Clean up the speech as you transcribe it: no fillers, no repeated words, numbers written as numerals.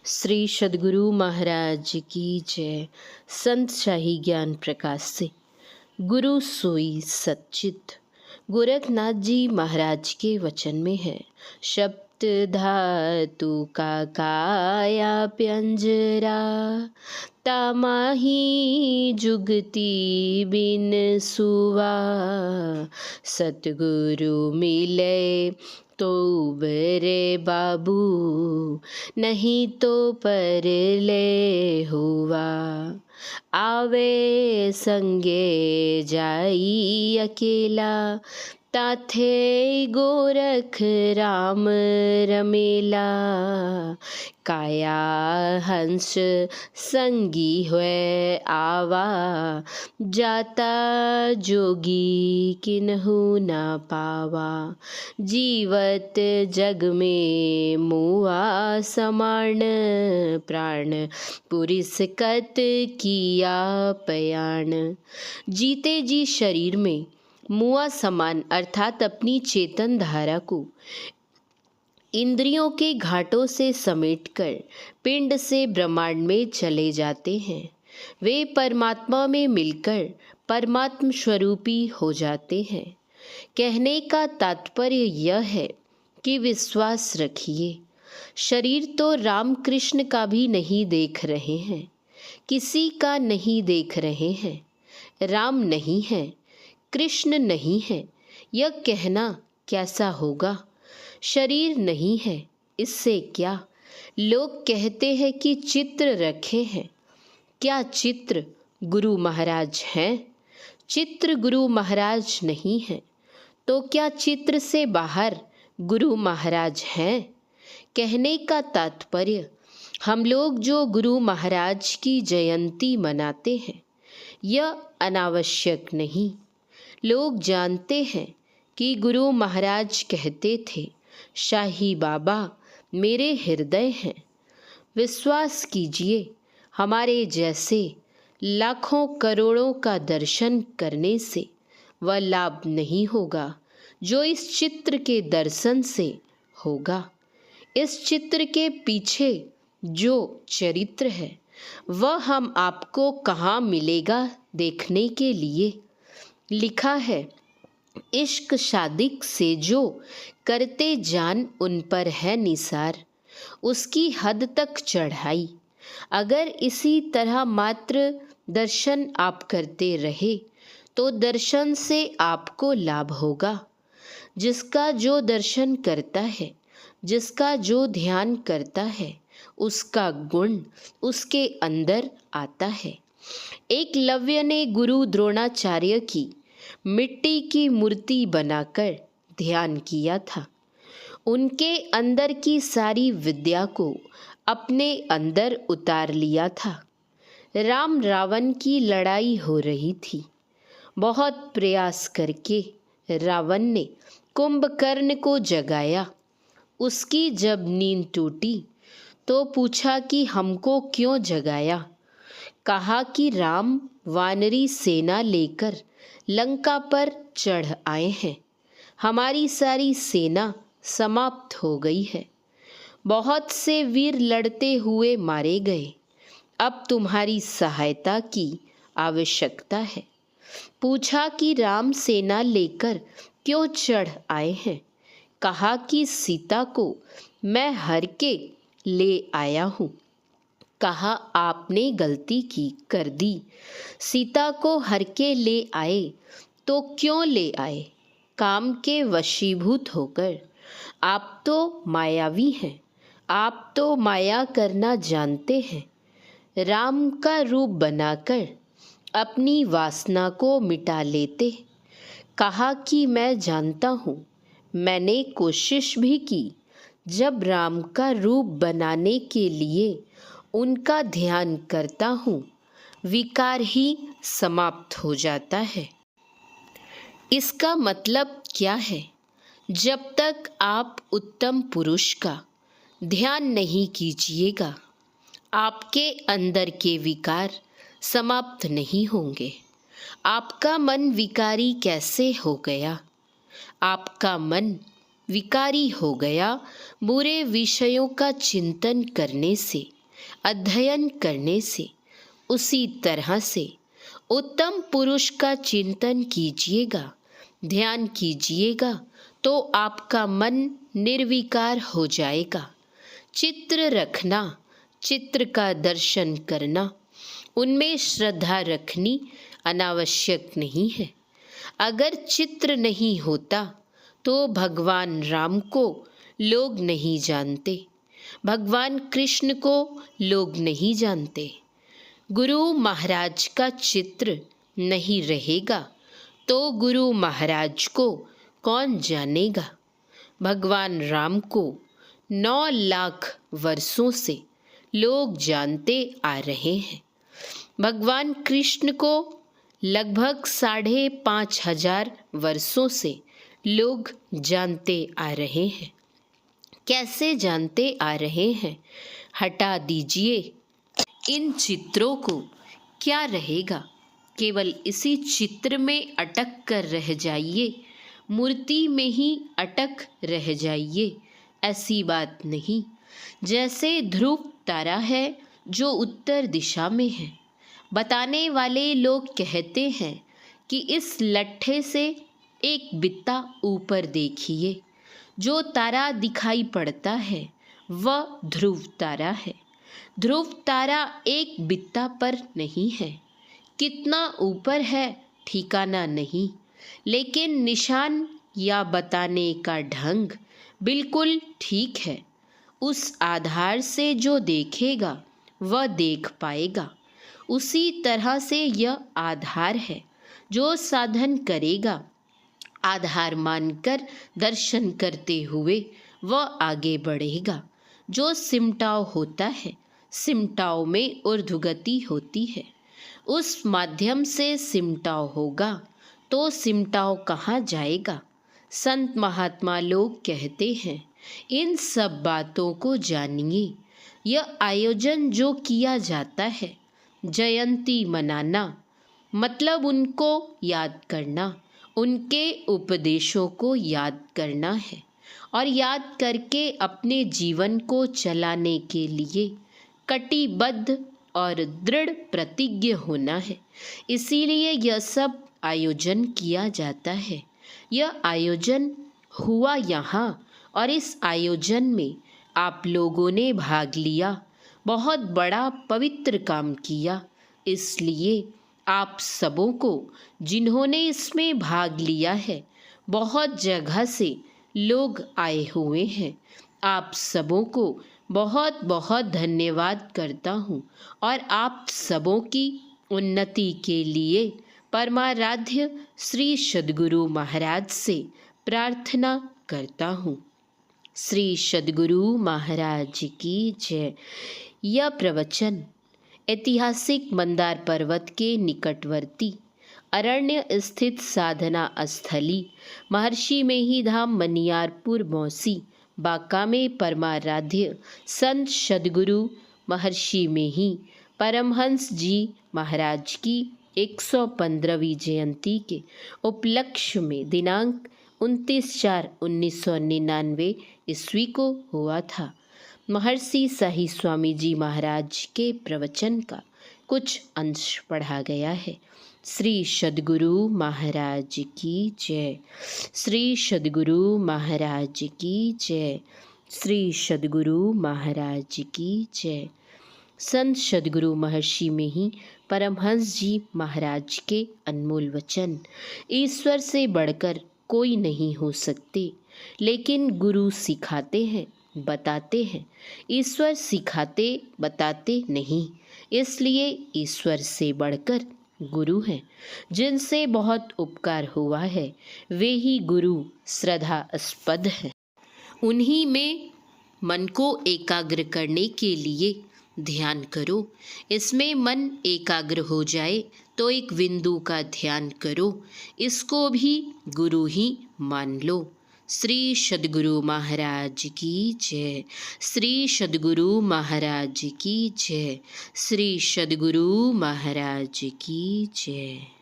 श्री सद्गुरु महाराज की जय। संत शाही ज्ञान प्रकाश से गुरु सोई सच्चित। गोरखनाथ जी महाराज के वचन में है, शब्द धातु का काया पिंजरा, तामाही जुगती बिन सुवा, सतगुरु मिले तो बरे बाबू, नहीं तो पर ले हुआ, आवे संगे जाई अकेला, ताथे गोरख राम रमेला, काया हंस संगी हुए आवा, जाता जोगी किन्हु न पावा, जीवत जग में मुआ समान, प्राण पुरिसकत किया पयाण। जीते जी शरीर में मुआ समान अर्थात अपनी चेतन धारा को इंद्रियों के घाटों से समेटकर पिंड से ब्रह्मांड में चले जाते हैं। वे परमात्मा में मिलकर परमात्म स्वरूपी हो जाते हैं। कहने का तात्पर्य यह है कि विश्वास रखिए, शरीर तो रामकृष्ण का भी नहीं देख रहे हैं, किसी का नहीं देख रहे हैं। राम नहीं है, कृष्ण नहीं है, यह कहना कैसा होगा। शरीर नहीं है, इससे क्या। लोग कहते हैं कि चित्र रखे हैं, क्या चित्र गुरु महाराज हैं? चित्र गुरु महाराज नहीं है, तो क्या चित्र से बाहर गुरु महाराज हैं? कहने का तात्पर्य, हम लोग जो गुरु महाराज की जयंती मनाते हैं, यह अनावश्यक नहीं। लोग जानते हैं कि गुरु महाराज कहते थे, शाही बाबा मेरे हृदय हैं। विश्वास कीजिए, हमारे जैसे लाखों करोड़ों का दर्शन करने से वह लाभ नहीं होगा जो इस चित्र के दर्शन से होगा। इस चित्र के पीछे जो चरित्र है वह हम आपको कहाँ मिलेगा देखने के लिए। लिखा है, इश्क शादिक से जो करते जान उन पर है निसार, उसकी हद तक चढ़ाई। अगर इसी तरह मात्र दर्शन आप करते रहे तो दर्शन से आपको लाभ होगा। जिसका जो दर्शन करता है, जिसका जो ध्यान करता है, उसका गुण उसके अंदर आता है। एकलव्य ने गुरु द्रोणाचार्य की मिट्टी की मूर्ति बनाकर ध्यान किया था। उनके अंदर की सारी विद्या को अपने अंदर उतार लिया था। राम रावण की लड़ाई हो रही थी। बहुत प्रयास करके रावण ने कुंभकर्ण को जगाया। उसकी जब नींद टूटी तो पूछा कि हमको क्यों जगाया। कहा कि राम वानरी सेना लेकर लंका पर चढ़ आए हैं, हमारी सारी सेना समाप्त हो गई है, बहुत से वीर लड़ते हुए मारे गए, अब तुम्हारी सहायता की आवश्यकता है। पूछा कि राम सेना लेकर क्यों चढ़ आए हैं। कहा कि सीता को मैं हर के ले आया हूँ। कहा आपने गलती की कर दी, सीता को हर के ले आए तो क्यों ले आए, काम के वशीभूत होकर। आप तो मायावी हैं, आप तो माया करना जानते हैं। राम का रूप बनाकर अपनी वासना को मिटा लेते। कहा कि मैं जानता हूँ, मैंने कोशिश भी की। जब राम का रूप बनाने के लिए उनका ध्यान करता हूँ, विकार ही समाप्त हो जाता है। इसका मतलब क्या है? जब तक आप उत्तम पुरुष का ध्यान नहीं कीजिएगा, आपके अंदर के विकार समाप्त नहीं होंगे। आपका मन विकारी कैसे हो गया? आपका मन विकारी हो गया बुरे विषयों का चिंतन करने से, अध्ययन करने से। उसी तरह से उत्तम पुरुष का चिंतन कीजिएगा, ध्यान कीजिएगा, तो आपका मन निर्विकार हो जाएगा। चित्र रखना, चित्र का दर्शन करना, उनमें श्रद्धा रखनी अनावश्यक नहीं है। अगर चित्र नहीं होता तो भगवान राम को लोग नहीं जानते, भगवान कृष्ण को लोग नहीं जानते। गुरु महाराज का चित्र नहीं रहेगा तो गुरु महाराज को कौन जानेगा। भगवान राम को 9 लाख वर्षों से लोग जानते आ रहे हैं। भगवान कृष्ण को लगभग 5,500 वर्षों से लोग जानते आ रहे हैं। कैसे जानते आ रहे हैं? हटा दीजिए इन चित्रों को, क्या रहेगा? केवल इसी चित्र में अटक कर रह जाइए, मूर्ति में ही अटक रह जाइए। ऐसी बात नहीं। जैसे ध्रुव तारा है जो उत्तर दिशा में है। बताने वाले लोग कहते हैं कि इस लट्ठे से एक बित्ता ऊपर देखिए, जो तारा दिखाई पड़ता है वह ध्रुव तारा है। ध्रुव तारा एक बित्ता पर नहीं है, कितना ऊपर है ठिकाना नहीं, लेकिन निशान या बताने का ढंग बिल्कुल ठीक है। उस आधार से जो देखेगा वह देख पाएगा। उसी तरह से यह आधार है। जो साधन करेगा आधार मानकर दर्शन करते हुए वह आगे बढ़ेगा। जो सिमटाव होता है, सिमटाव में ऊर्ध्वगति होती है। उस माध्यम से सिमटाव होगा तो सिमटाव कहाँ जाएगा? संत महात्मा लोग कहते हैं, इन सब बातों को जानिए। यह आयोजन जो किया जाता है, जयंती मनाना, मतलब उनको याद करना, उनके उपदेशों को याद करना है और याद करके अपने जीवन को चलाने के लिए कटिबद्ध और दृढ़ प्रतिज्ञ होना है। इसीलिए यह सब आयोजन किया जाता है। यह आयोजन हुआ यहाँ और इस आयोजन में आप लोगों ने भाग लिया, बहुत बड़ा पवित्र काम किया। इसलिए आप सबों को, जिन्होंने इसमें भाग लिया है, बहुत जगह से लोग आए हुए हैं, आप सबों को बहुत बहुत धन्यवाद करता हूँ और आप सबों की उन्नति के लिए परमाराध्य श्री सद्गुरु महाराज से प्रार्थना करता हूँ। श्री सद्गुरु महाराज की जय। यह प्रवचन ऐतिहासिक मंदार पर्वत के निकटवर्ती अरण्य स्थित साधना स्थली महर्षि मेहीधाम मनियारपुर मौसी बांका में परमाराध्य संत सद्गुरु महर्षि मेही परमहंस जी महाराज की 115वीं जयंती के उपलक्ष्य में दिनांक 29/4/1999 ईस्वी को हुआ था। महर्षि शाही स्वामी जी महाराज के प्रवचन का कुछ अंश पढ़ा गया है। श्री सद्गुरु महाराज की जय। श्री सद्गुरु महाराज की जय। श्री सद्गुरु महाराज की जय। संत सद्गुरु महर्षि मेही परमहंस जी महाराज के अनमोल वचन। ईश्वर से बढ़कर कोई नहीं हो सकते, लेकिन गुरु सिखाते हैं, बताते हैं। ईश्वर सिखाते बताते नहीं, इसलिए ईश्वर से बढ़कर गुरु हैं। जिनसे बहुत उपकार हुआ है वे ही गुरु श्रद्धास्पद हैं। उन्हीं में मन को एकाग्र करने के लिए ध्यान करो। इसमें मन एकाग्र हो जाए तो एक बिंदु का ध्यान करो, इसको भी गुरु ही मान लो। श्री सद्गुरु महाराज की जय। श्री सद्गुरु महाराज की जय। श्री सद्गुरु महाराज की जय।